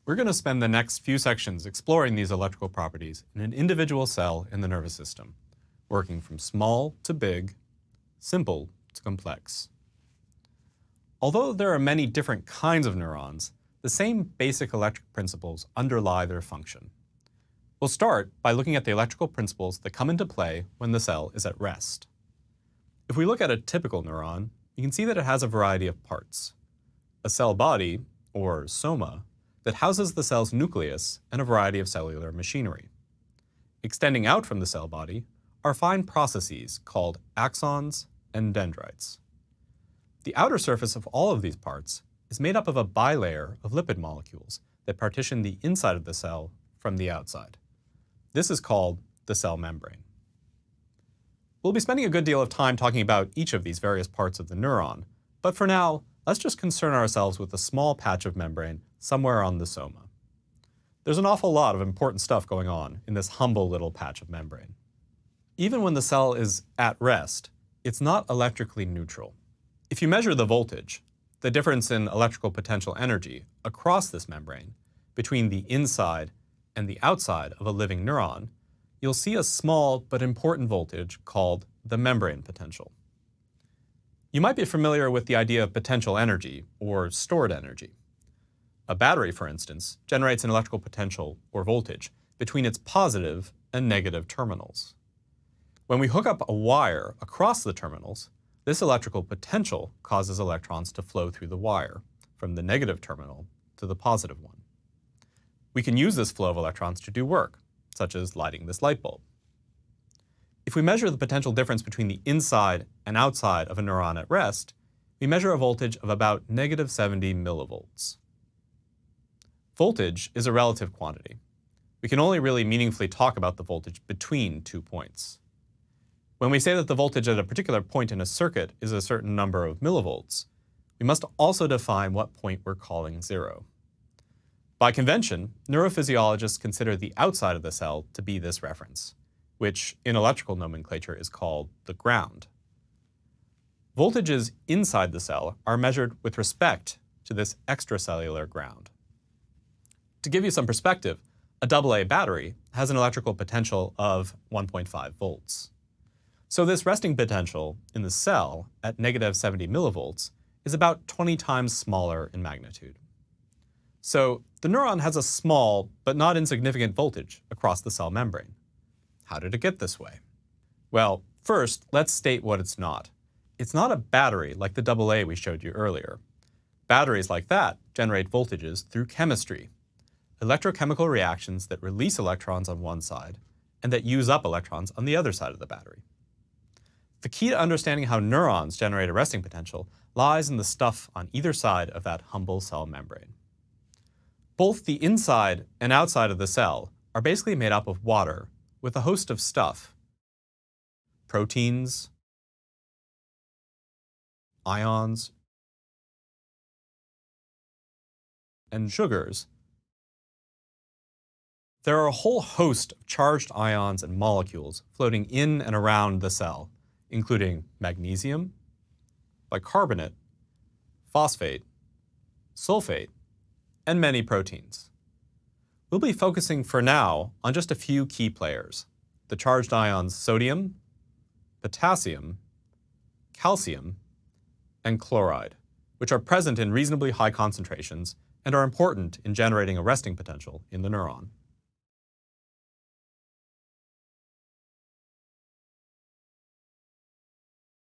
We're going to spend the next few sections exploring these electrical properties in an individual cell in the nervous system, working from small to big, simple to complex. Although there are many different kinds of neurons, the same basic electric principles underlie their function. We'll start by looking at the electrical principles that come into play when the cell is at rest. If we look at a typical neuron, you can see that it has a variety of parts. A cell body, or soma, that houses the cell's nucleus and a variety of cellular machinery. Extending out from the cell body are fine processes called axons and dendrites. The outer surface of all of these parts is made up of a bilayer of lipid molecules that partition the inside of the cell from the outside. This is called the cell membrane. We'll be spending a good deal of time talking about each of these various parts of the neuron, but for now, let's just concern ourselves with a small patch of membrane somewhere on the soma. There's an awful lot of important stuff going on in this humble little patch of membrane. Even when the cell is at rest, it's not electrically neutral. If you measure the voltage, the difference in electrical potential energy across this membrane between the inside and the outside of a living neuron, you'll see a small but important voltage called the membrane potential. You might be familiar with the idea of potential energy, or stored energy. A battery, for instance, generates an electrical potential, or voltage, between its positive and negative terminals. When we hook up a wire across the terminals, this electrical potential causes electrons to flow through the wire, from the negative terminal to the positive one. We can use this flow of electrons to do work, such as lighting this light bulb. If we measure the potential difference between the inside and outside of a neuron at rest, we measure a voltage of about -70 millivolts. Voltage is a relative quantity. We can only really meaningfully talk about the voltage between 2 points. When we say that the voltage at a particular point in a circuit is a certain number of millivolts, we must also define what point we're calling zero. By convention, neurophysiologists consider the outside of the cell to be this reference, which in electrical nomenclature is called the ground. Voltages inside the cell are measured with respect to this extracellular ground. To give you some perspective, a AA battery has an electrical potential of 1.5 volts. So this resting potential in the cell at -70 millivolts is about 20 times smaller in magnitude. So the neuron has a small but not insignificant voltage across the cell membrane. How did it get this way? Well, first, let's state what it's not. It's not a battery like the AA we showed you earlier. Batteries like that generate voltages through chemistry, electrochemical reactions that release electrons on one side and that use up electrons on the other side of the battery. The key to understanding how neurons generate a resting potential lies in the stuff on either side of that humble cell membrane. Both the inside and outside of the cell are basically made up of water with a host of stuff: proteins, ions, and sugars. There are a whole host of charged ions and molecules floating in and around the cell, including magnesium, bicarbonate, phosphate, sulfate, and many proteins. We'll be focusing for now on just a few key players: the charged ions sodium, potassium, calcium, and chloride, which are present in reasonably high concentrations and are important in generating a resting potential in the neuron.